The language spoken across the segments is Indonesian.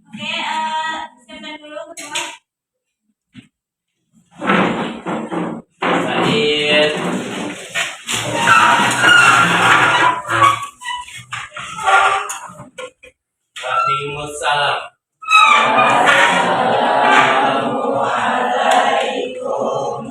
Oke, siapkan dulu ketua. Hadir. Waalaikumsalam. Assalamualaikum warahmatullahi wabarakatuh.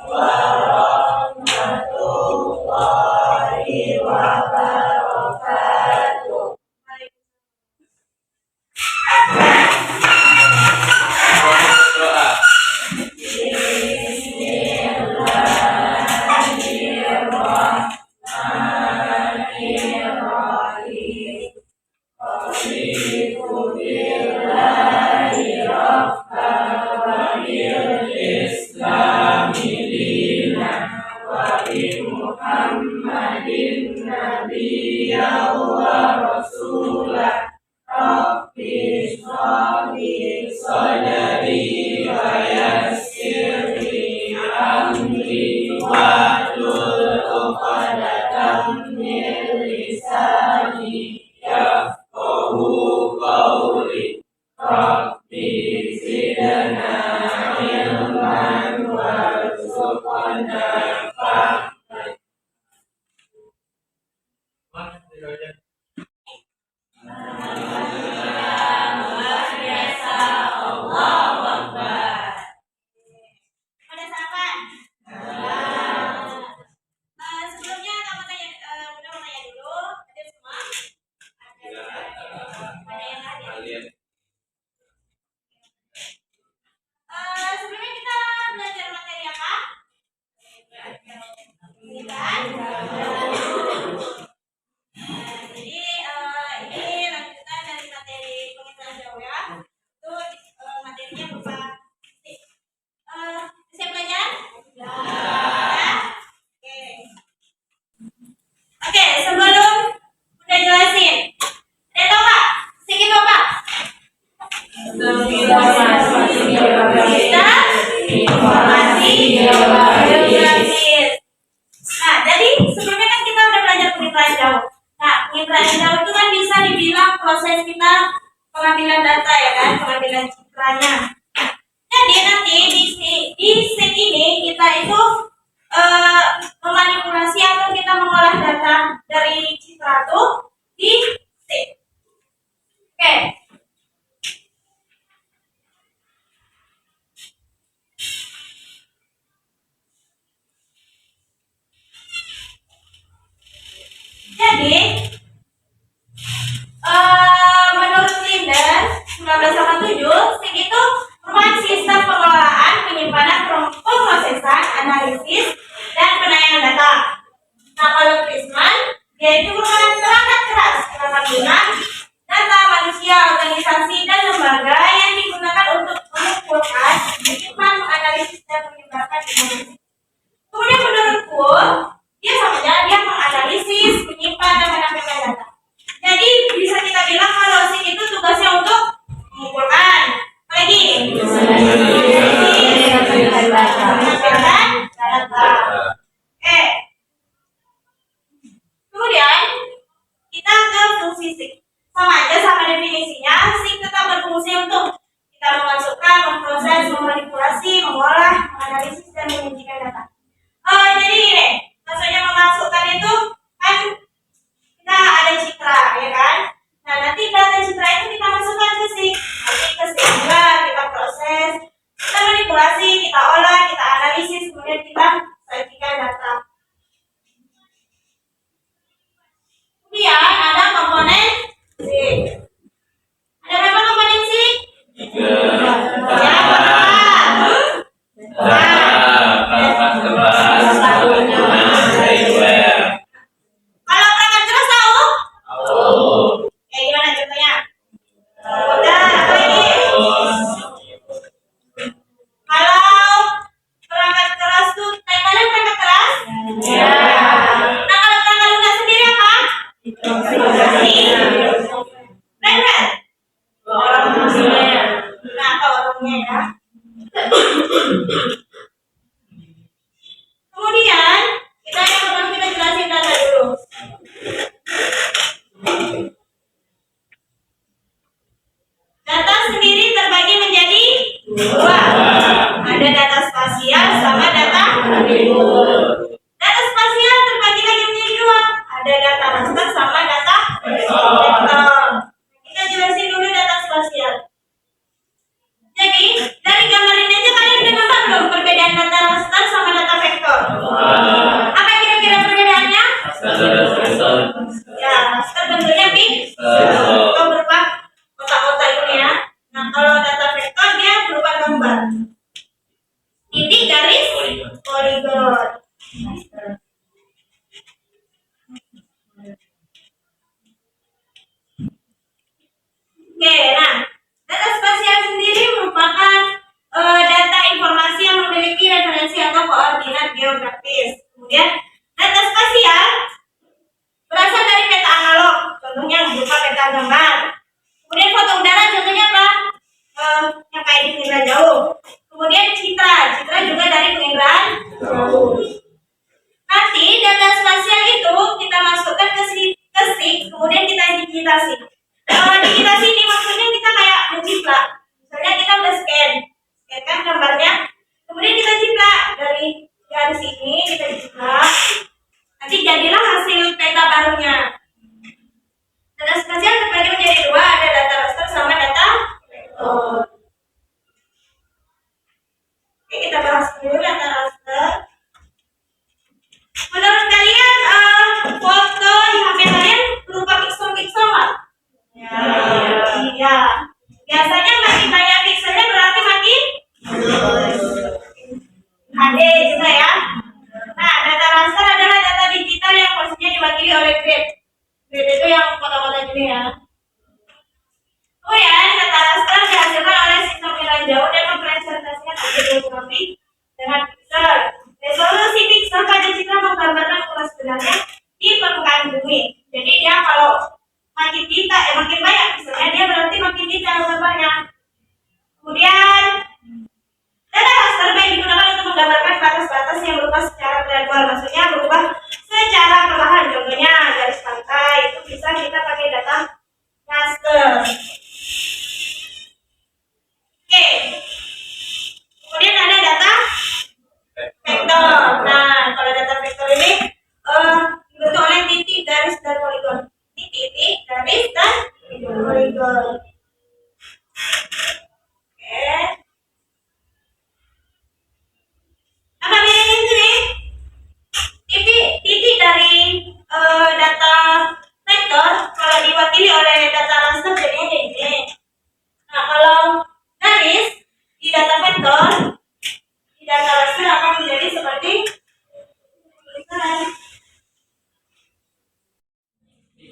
Doa. Pada sarapan. Sebelumnya kamu tanya, udah mau tanya dulu. Hadir semua? Ada yang hadir? Sebelumnya kita belajar materi apa? Pemilihan. Jadi ini lanjutan dari materi pengetahuan jauh ya. Itu materinya berupa siap belajar? Ya. Oke. Oke, sebelum udah jelasin, ada tau nggak? Sedikit apa? Informasi geografis. Nah, jadi sebelumnya kan kita udah belajar pengetahuan jauh. Nah, pengetahuan jauh itu kan bisa dibilang proses kita pengambilan data ya kan, pengambilan citranya. Jadi nanti di set ini kita itu memanipulasi atau kita mengolah data dari citra itu di set. Oke. Jadi menurut Linder 1987, SIG itu merupakan sistem pengelolaan, penyimpanan, pemrosesan, analisis, dan penayangan data. Nah, kalau Prisman, dia itu merupakan perangkat keras pengguna data manusia, organisasi, dan lembaga yang digunakan untuk mengumpulkan, menyimpan, menganalisis, dan menyebarkan informasi. Kemudian menurut Kuhn, dia sama aja, dia menganalisis, menyimpan, dan menampilkan data. Jadi bisa kita bilang kalau SIG itu tugasnya untuk mengumpulkan, lagi menampilkan data. Kemudian kita ke fungsi SIG. Sama aja sama definisinya, SIG tetap berfungsi untuk kita memasukkan, memproses, memanipulasi, mengolah, menganalisis, dan menyajikan data. Jadi gini, maksudnya memasukkan itu kan kita ada citra, ya kan? Nah, nanti data citra itu kita masukkan ke SIG. Nanti ke SIG juga kita proses, kita manipulasi, kita olah, kita analisis, kemudian kita sajikan data. Kemudian ada komponen SIG. Ada berapa komponen SIG? 3. Ya, kalau perangkat keras tahu? Gimana contohnya? Udah, lagi. Kalau perangkat keras tuh, perangkat keras? Iya. Nah, kalau perangkat lunak sendiri apa? raster sama data vektor. Kita jelasin dulu data spasial. Jadi, dari gambar ini aja kalian udah nampak belum perbedaan data raster sama data vektor? Apa kira-kira perbedaannya? Ya, raster bentuknya atau berupa kotak-kotak ini ya. Nah, kalau data vektor dia berupa gambar. Titik, garis, poligon. Oke, nah, data spasial sendiri merupakan data informasi yang memiliki referensi atau koordinat geografis. Kemudian, data spasial berasal dari peta analog, contohnya berupa peta gambar. Kemudian foto udara, contohnya apa? Yang kayak di penginderaan jauh. Kemudian citra juga dari penginderaan jauh. Nanti data spasial itu kita masukkan ke SIG, kemudian kita digitasi. Digitasi ini maksudnya kita kayak menciplak. Misalnya kita udah scan kan gambarnya, kemudian kita ciplak dari garis ini kita ciplak. Nanti jadilah hasil peta barunya. Data spasial terbagi menjadi dua, ada data raster sama data vektor. Oke, kita bahas dulu data raster. Menurut kalian foto di HP kalian berupa pixel-pixel nggak? Ya. Iya. Biasanya makin banyak pixelnya berarti makin HD juga ya. Nah, data raster adalah data digital yang posisinya diwakili oleh grid. Grid itu yang kotak-kotak ini ya. Kemudian data raster dihasilkan oleh sistem penginderaan jauh dan mempresentasikan objek geografi dengan pixel. Resolusi pixel pada citra menggambarkan ukuran sebenarnya di permukaan bumi. Jadi dia kalau makin banyak pixelnya, dia berarti makin detail gambarnya. Kemudian data raster baik digunakan untuk menggambarkan batas-batas yang berubah secara gradual, maksudnya berubah secara perlahan. Contohnya garis pantai itu bisa kita pakai data raster. Oke. Kemudian ada data vektor. Nah, kalau data vektor ini dibentuk oleh titik, garis, dan poligon. Titik, garis, dan poligon. Oke. Apa bedanya sini? Titik dari data vektor kalau diwakili oleh data raster jadinya kayak gini. Nah, kalau garis di data vektor di data raster akan menjadi seperti tulisan.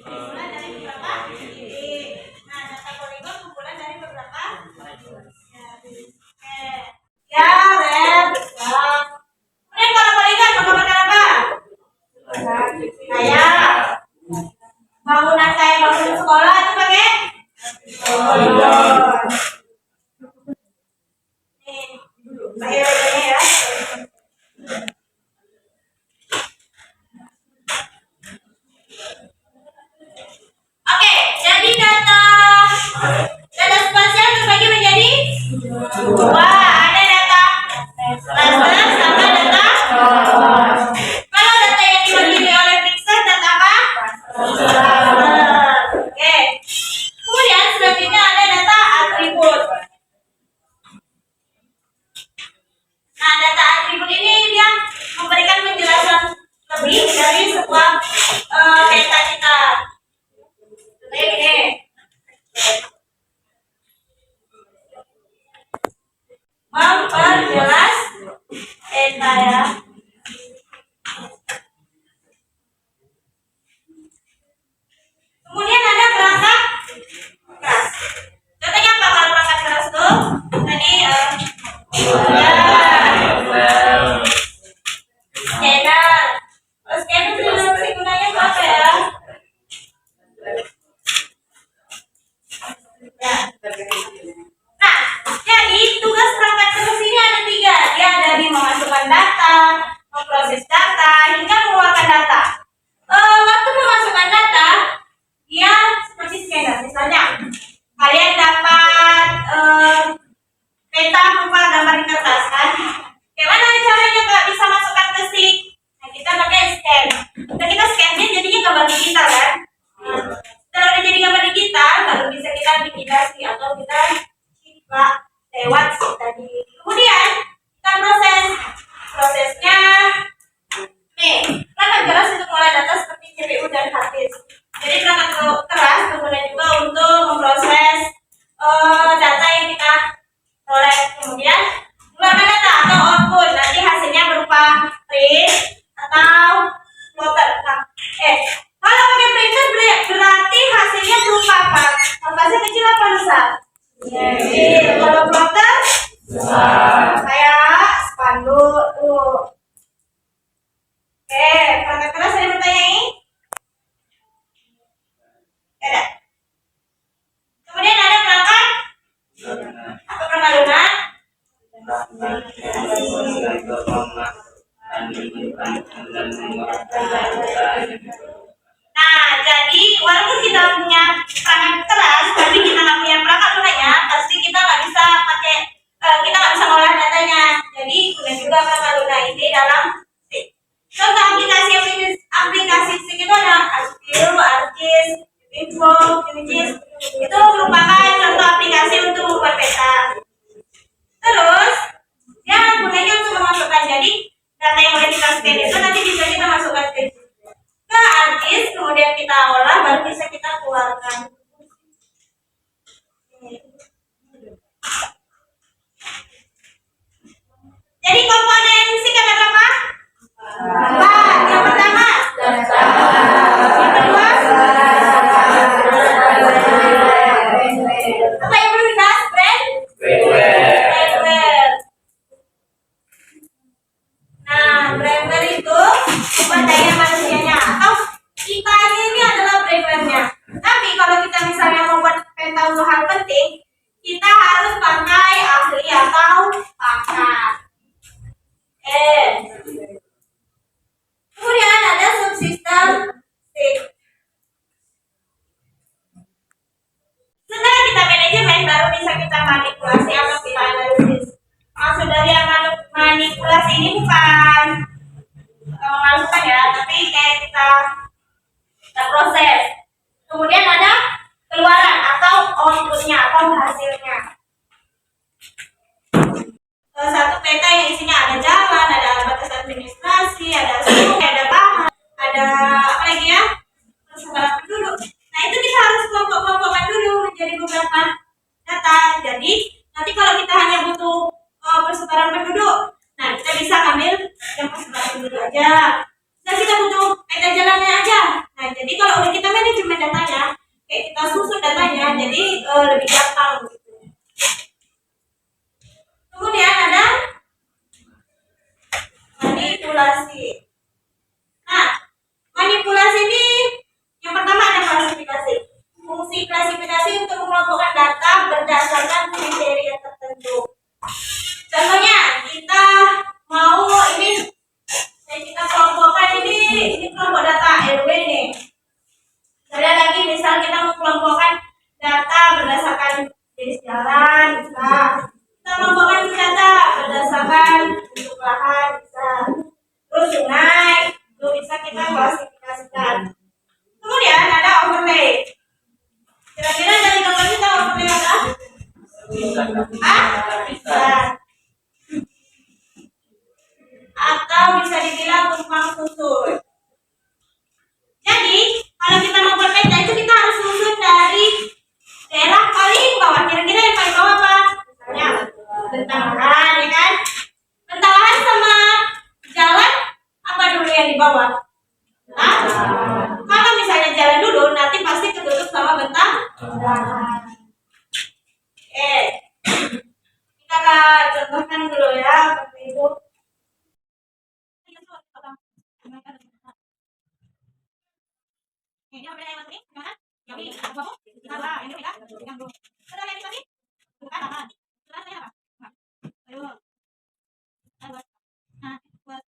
Kumpulan dari beberapa titik. Nah, data poligon kumpulan dari beberapa ya, red, bisa. Kemudian kalau poligon menggambarkan apa? Kayak bangunan sekolah itu pakai poligon. Nih, pakai poligonnya ya. Oke, jadi data spasial terbagi menjadi dua, ada data raster sama data. Kalau data yang diwakili oleh pixel data apa? Oke. Kemudian selanjutnya ada data atribut. Nah, data atribut ini dia memberikan penjelasan lebih dari sebuah data kita. Contohnya gini. Info, QGIS. Itu merupakan contoh aplikasi untuk membuat peta. Terus, dia gunanya untuk memasukkan. Jadi, data yang udah kita scan itu nanti bisa kita masukkan ke ArcGIS, kemudian kita olah, baru bisa kita keluarkan. Jadi komponen SIG ada berapa? 4. Yang pertama, yang kedua, apa yang belum dibahas? Brainware. Nah, brainware itu sumber daya manusianya atau kita ini adalah brainware-nya. Tapi kalau kita misalnya membuat peta untuk hal penting, kita harus pakai ahli atau pakar. Kemudian ada subsistem SIG. Setelah kita manajemen, baru bisa kita manipulasi atau kita analisis. Maksud dari manipulasi ini bukan memasukkan ya, tapi kayak kita proses. Kemudian ada keluaran atau outputnya atau hasilnya. Satu peta yang isinya ada jalan, ada batas administrasi, ada sungai, ada bahan, ada apa lagi ya? Persebaran penduduk. Nah itu kita harus kelompok-kelompokkan dulu menjadi beberapa data. Jadi nanti kalau kita hanya butuh persebaran penduduk, nah kita bisa ambil yang persebaran penduduk aja. Nah kita butuh peta jalannya aja. Nah jadi kalau udah kita manajemen datanya, kayak kita susun datanya, jadi lebih gampang gitu. Kemudian ada manipulasi. Nah, manipulasi ini yang pertama ada klasifikasi. Fungsi klasifikasi untuk mengelompokkan data berdasarkan kriteria tertentu. Contohnya, kita mau kita kelompokkan ini kelompok data RW nih. Ada lagi misal kita mau kelompokkan data berdasarkan jenis jalan, bisa. Kita kelompokkan data berdasarkan bentuk lahan, bisa. Terus sungai, itu bisa kita klasifikasikan. Kemudian ada overlay. Kira-kira dari gambar kita overlay apa? Bisa. Atau bisa dibilang tumpang susun. Jadi, kalau kita mau buat peta itu kita harus susun dari daerah paling bawah. Kira-kira yang paling bawah apa? Misalnya bentang lahan, ya kan? Bentang lahan sama jalan apa dulu yang di bawah? Kalau misalnya jalan dulu, nanti pasti ketutup sama bentang lahan. Kita contohkan dulu ya, seperti itu. Ini apa yang ini? Gimana? Yang ini apa? Apa? Ini kita pegang dulu. Sudah yang tadi? Bukan apa? Sudah saya apa? Ayo. Ayo. Nah, buat.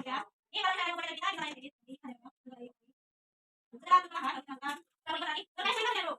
Ya. Ini kalau kita buat kita bisa ini. Sudah tuhan, tuhan. Kalau lagi, kita saya dulu.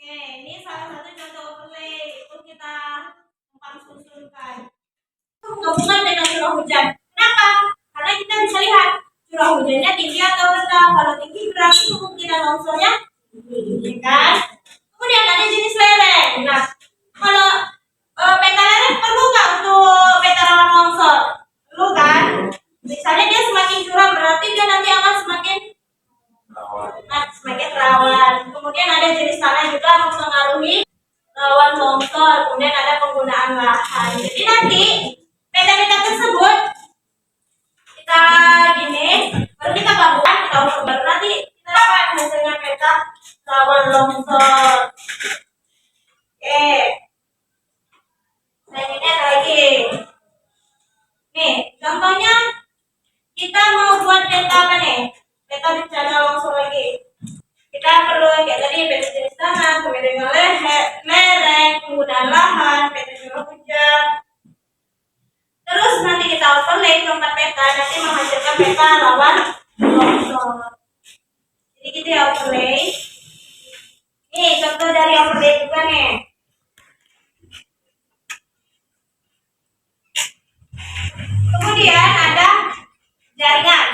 Oke, ini salah satu contoh overlay itu kita numpang susunkan. Hubungan dengan curah hujan. Kenapa? Karena kita bisa lihat curah hujannya tinggi atau rendah. Kalau tinggi berarti kemungkinan longsornya tinggi, kan? Kemudian ada jenis lereng. Nah, kalau peta lereng perlu nggak untuk peta rawan longsor? Perlu kan? Misalnya dia semakin curam berarti dia nanti akan semakin rawan. Kemudian ada jenis tanah juga mempengaruhi rawan longsor. Kemudian ada penggunaan lahan. Jadi nanti peta-peta tersebut kita gini, baru kita gabungkan, kita ukur baru nanti kita dapat hasilnya peta rawan longsor. Oke. peta rawan longsor. Jadi gitu ya overlay. Nih contoh dari overlay juga nih. Kemudian ada jaringan.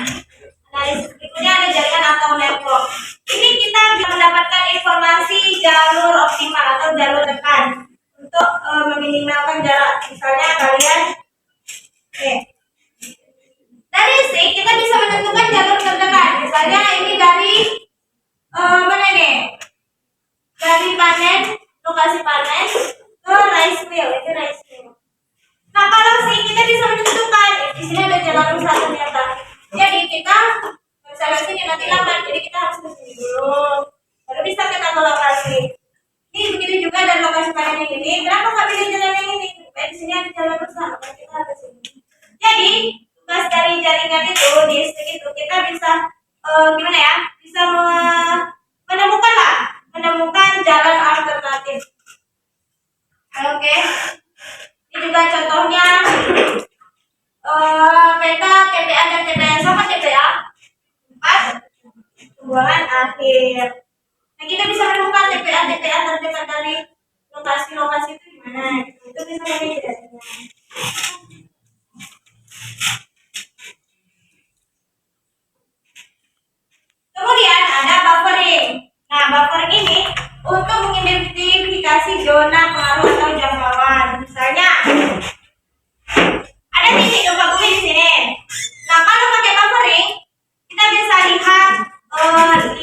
Analisis berikutnya ada jaringan atau network. Ini kita bisa mendapatkan informasi jalur optimal atau jalur tekan untuk meminimalkan jarak. Misalnya kalian, dari sini kita bisa menentukan jalur terdekat. Misalnya ini dari mana nih? Dari panen, lokasi panen ke rice mill, itu rice mill. Nah kalau sih kita bisa menentukan di sini ada jalan rusak ternyata. Jadi kita misalnya sini nanti lambat, jadi kita harus ke sini dulu, baru bisa kita ke lokasi. Ini begitu juga dari lokasi panen yang ini. Kenapa nggak pilih jalan yang ini? Di sini ada jalan rusak, maka kita harus ke sini. Jadi tugas dari jaringan itu di stick itu kita bisa gimana ya? Bisa menemukan jalan alternatif. Oke. Ini juga contohnya peta TPA dan TPN sama TPA 4 pembuangan akhir. Nah kita bisa menemukan TPA terdekat dari lokasi-lokasi itu di mana? Itu bisa memilih jaringan. Kemudian ada buffering. Nah buffering ini untuk mengidentifikasi zona pengaruh atau jangkauan. Misalnya ada titik gempa bumi di sini. Nah kalau pakai buffering kita bisa lihat 5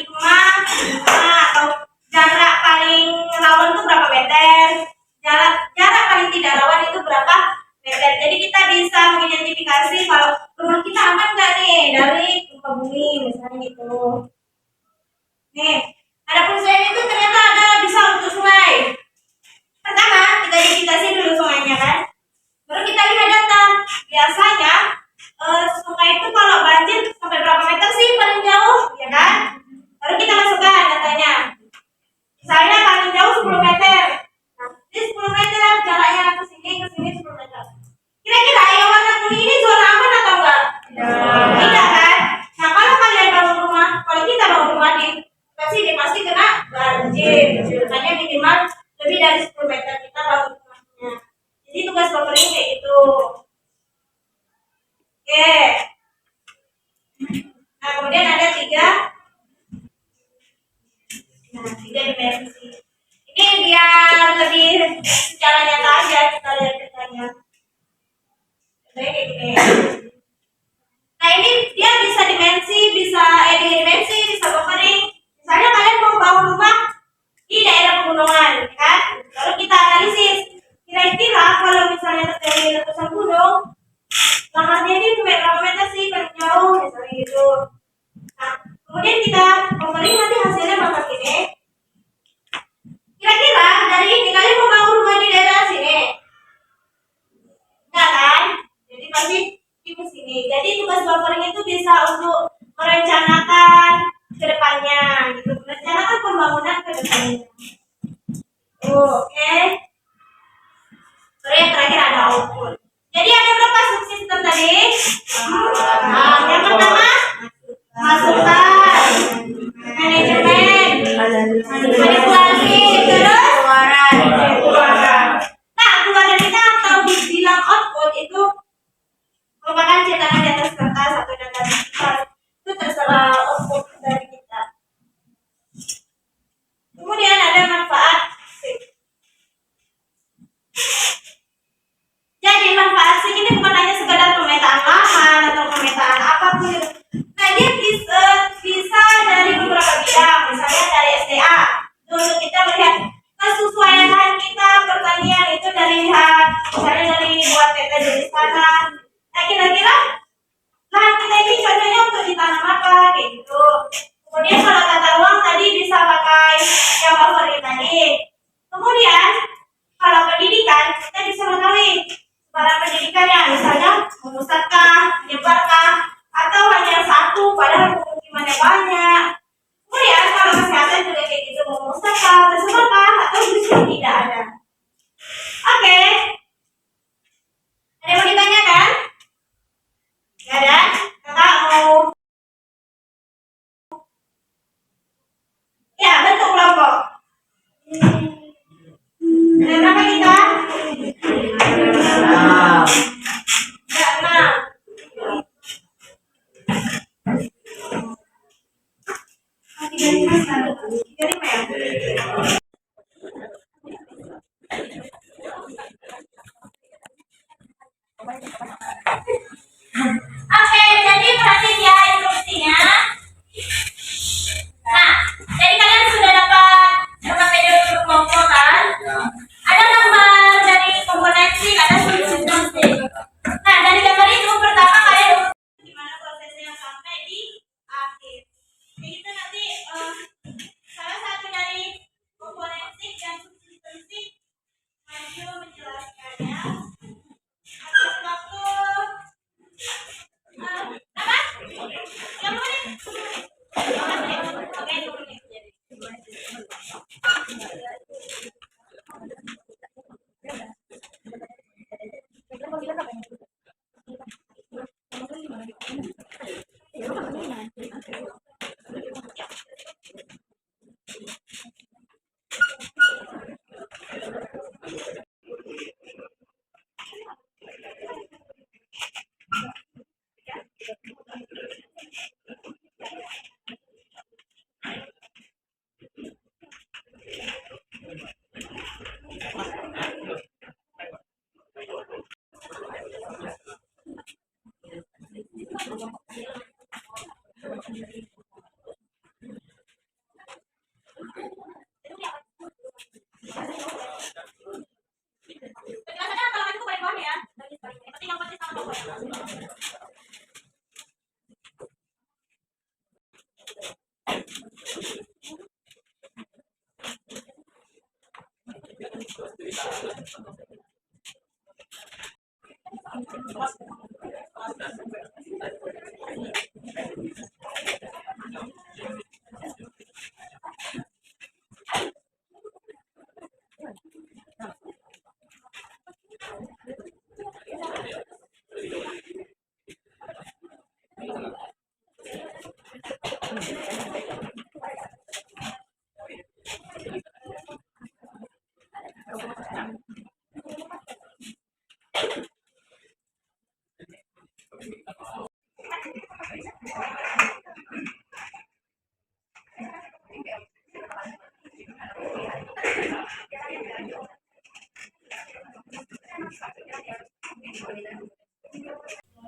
atau jarak paling rawan itu berapa meter, jarak paling tidak rawan itu berapa meter. Jadi kita bisa mengidentifikasi kalau rumah kita aman nggak nih dari gempa bumi misalnya gitu. Nih, ada selain itu ternyata ada bisa untuk sungai. Pertama kita identifikasi dulu sungainya kan. Baru kita lihat data. Biasanya sungai itu kalau banjir sampai berapa meter sih paling jauh, ya kan? Baru kita masukkan datanya. Misalnya paling jauh 10 meter. Nah, di 10 meter jaraknya ke sini 10 meter. Kira-kira yang warna kuning ini zona aman atau enggak? Tidak kan? Nah, kalau kalian bangun rumah, kalau kita bangun rumah di pasti kena banjir. Makanya minimal lebih dari 10 meter kita bangun rumahnya. Jadi tugas buffering kayak itu. Oke. Nah, kemudian ada 3 dimensi. Ini biar lebih secara nyata aja kita lihat petanya. Kayak gini. Nah, ini dia bisa dimensi, bisa dimensi, bisa buffering. Misalnya kalian mau bangun rumah di daerah pegunungan, kan? Lalu kita analisis. Kira-kira kalau misalnya terjadi letusan gunung, lahannya ini berapa meter sih paling jauh, misalnya gitu. Nah, kemudian kita buffering nanti hasilnya bakal gini. Kira-kira dari ini kalian mau bangun rumah di daerah sini, enggak kan? Jadi pasti di sini. Jadi tugas buffering itu bisa untuk merencanakan ke depannya, gitu. Merencanakan pembangunan ke depannya. Oke. Terus yang terakhir ada output. Jadi ada berapa subsistem tadi? Nah, yang pertama masukan, manajemen, manipulasi, terus keluaran. Nah, keluaran kita atau dibilang output itu merupakan cetakan di atas kertas atau data digital. Itu terserah output dari kita. Kemudian ada manfaat. Jadi manfaat SIG ini bukan hanya sekedar pemetaan lahan atau pemetaan apapun. Nah, dia bisa dari beberapa bidang, misalnya dari SDA. Untuk kita melihat kesesuaian lahan kita pertanian itu dari lihat, misalnya dari buat peta jenis tanah. Nah, kira-kira lahan kita ini cocoknya untuk ditanam apa, kayak gitu. Kemudian kalau tata ruang tadi bisa pakai yang buffering tadi. Kemudian kalau pendidikan kita bisa mengetahui para pendidikannya, misalnya memusatkah, menyebarkah, atau hanya satu padahal pemukimannya banyak. Kemudian kalau kesehatan juga kayak gitu, memusatkah, tersebarkah, atau justru tidak ada. Oke. Ada yang mau ditanyakan? Gak ada? Kakak mau Oke, jadi perhatiin ya instruksinya. Nah, jadi kalian sudah dapat video untuk kelompok kan? Ada gambar dari komponensi, ada substansi. Nah, dari gambar itu pertama kalian gimana prosesnya sampai di akhir. Jadi itu nanti salah satu dari komponensi dan substansi maju menjelaskannya. Atas waktu apa? 30 menit. Oke, 20 menit. Penjelasannya kalau itu paling bawah ya. Yang penting yang pasti sama pokoknya.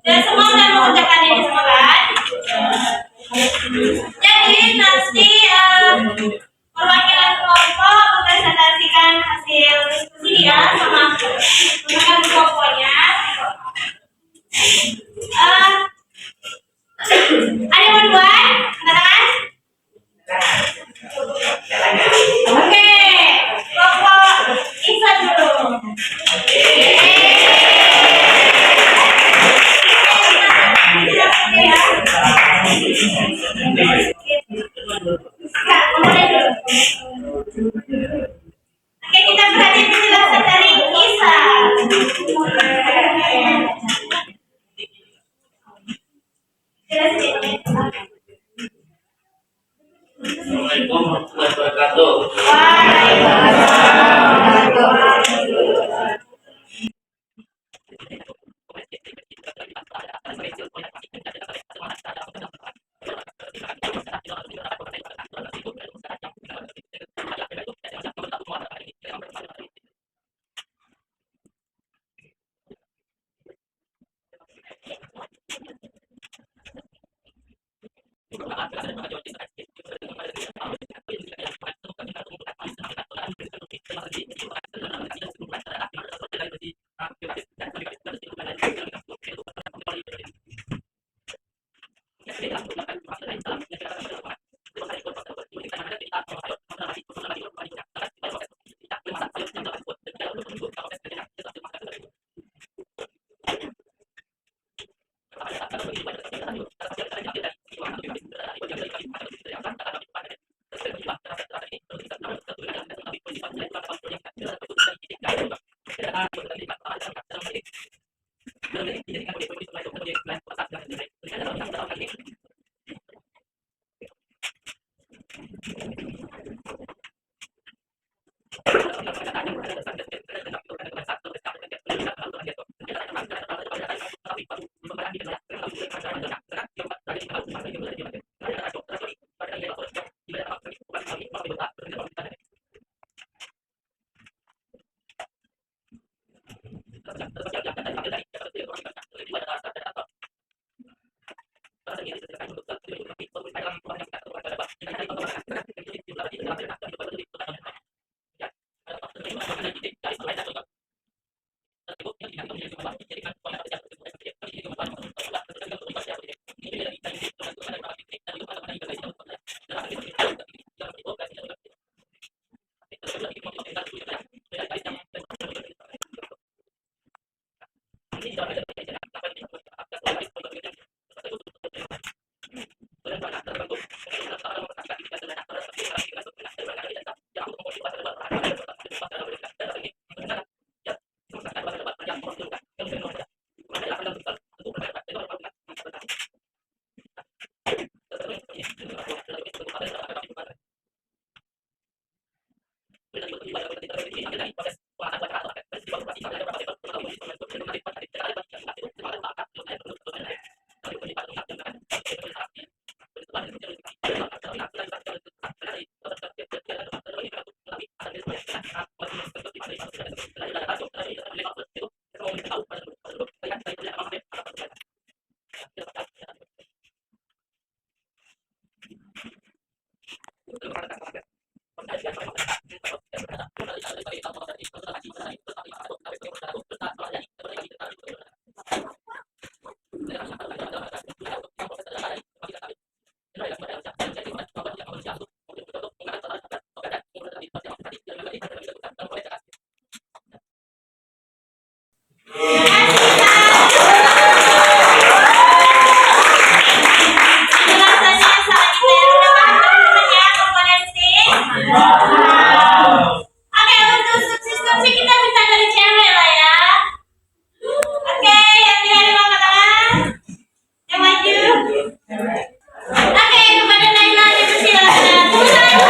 Dan semua sudah mengerjakan ini semua kan? Jadi nanti perwakilan kelompok mempresentasikan hasil diskusi ya sama dengan kelompoknya. Ada yang mau duluan? Katakan. Oke, kelompok Ihsan dulu. Oke, kita perhatikan penjelasan dari Ihsan. Assalamualaikum warahmatullahi wabarakatuh. Penjelasannya sangat detail. Udah paham teman-teman ya komponen C? Oke, untuk subsistemsi kita bisa dari cewek lah ya. Oke, yang tidak ada angkat tangan. Yang maju. Oke, kepada Naila dipersilakan. Tepuk tangan.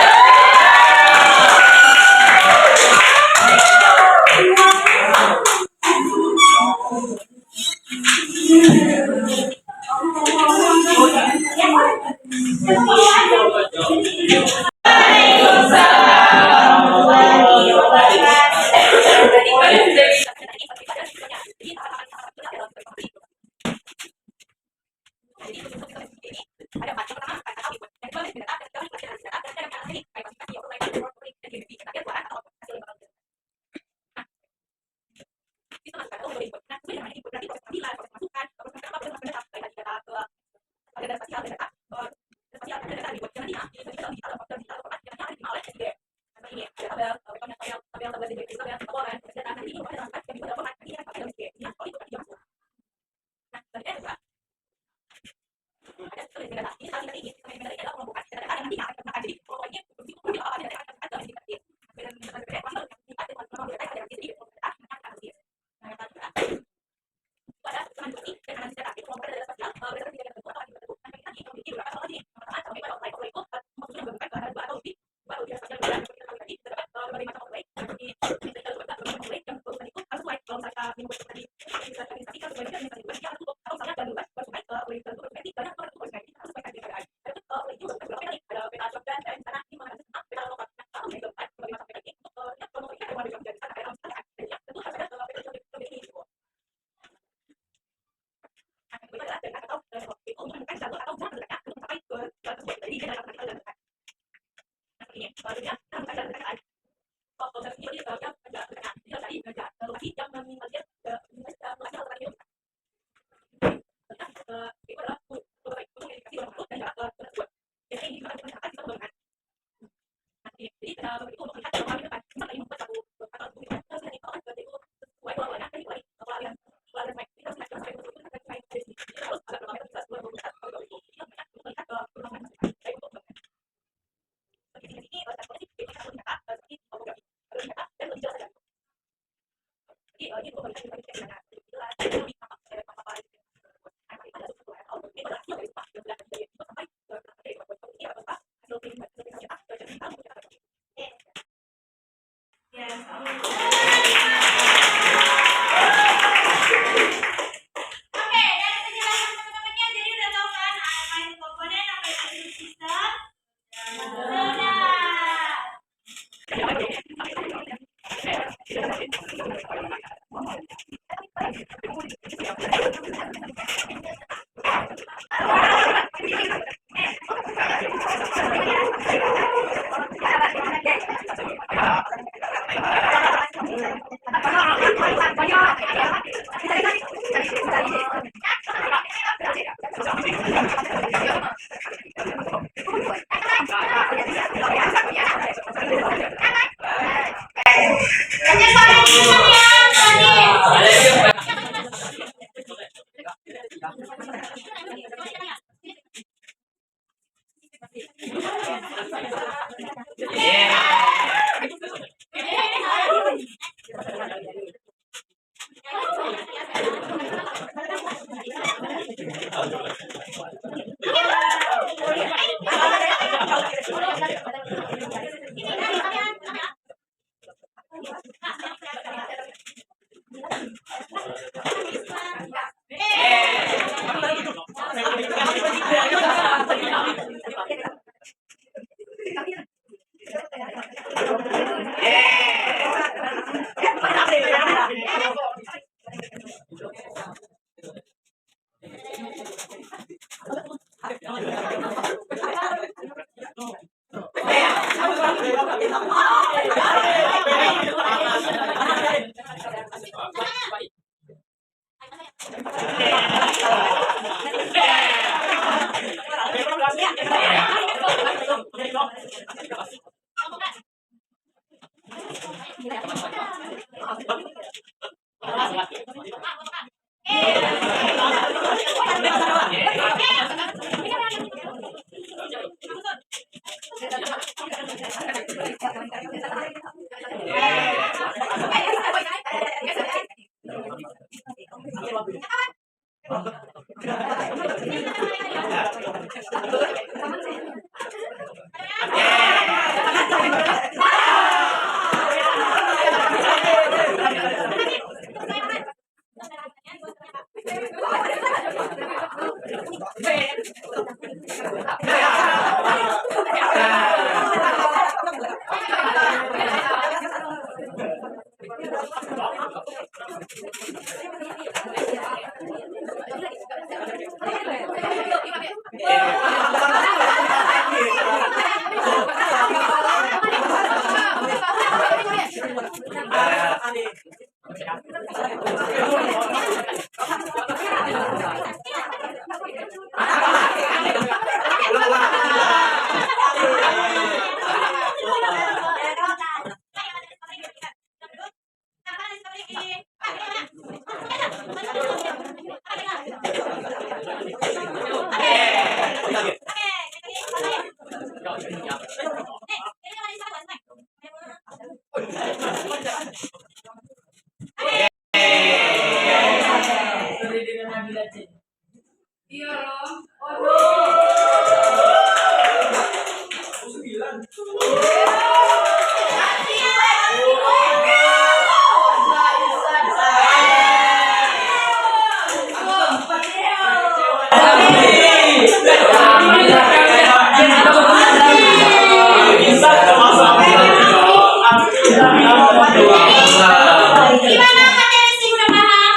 Gimana materi sih udah paham?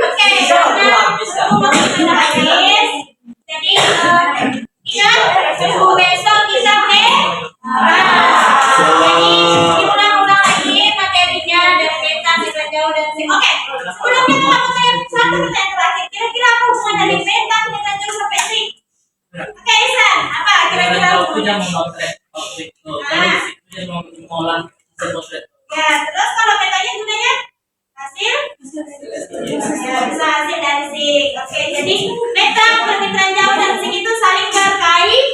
Oke, karena habis. Jadi ingat besok kita jadi diulang-ulang lagi materinya dan beta kita jauh dan sing. Oke, sebelumnya kamu saya satu pertanyaan terakhir. Kira-kira apa hubungan dari beta kita jauh sampai sing? Oke, Isan, apa kira-kira hubungannya? Ya, terus kalau petanya gunanya hasil? Ya, bisa hasil dari sing. Oke, jadi beta, perkiraan jauh dan sing itu saling berkait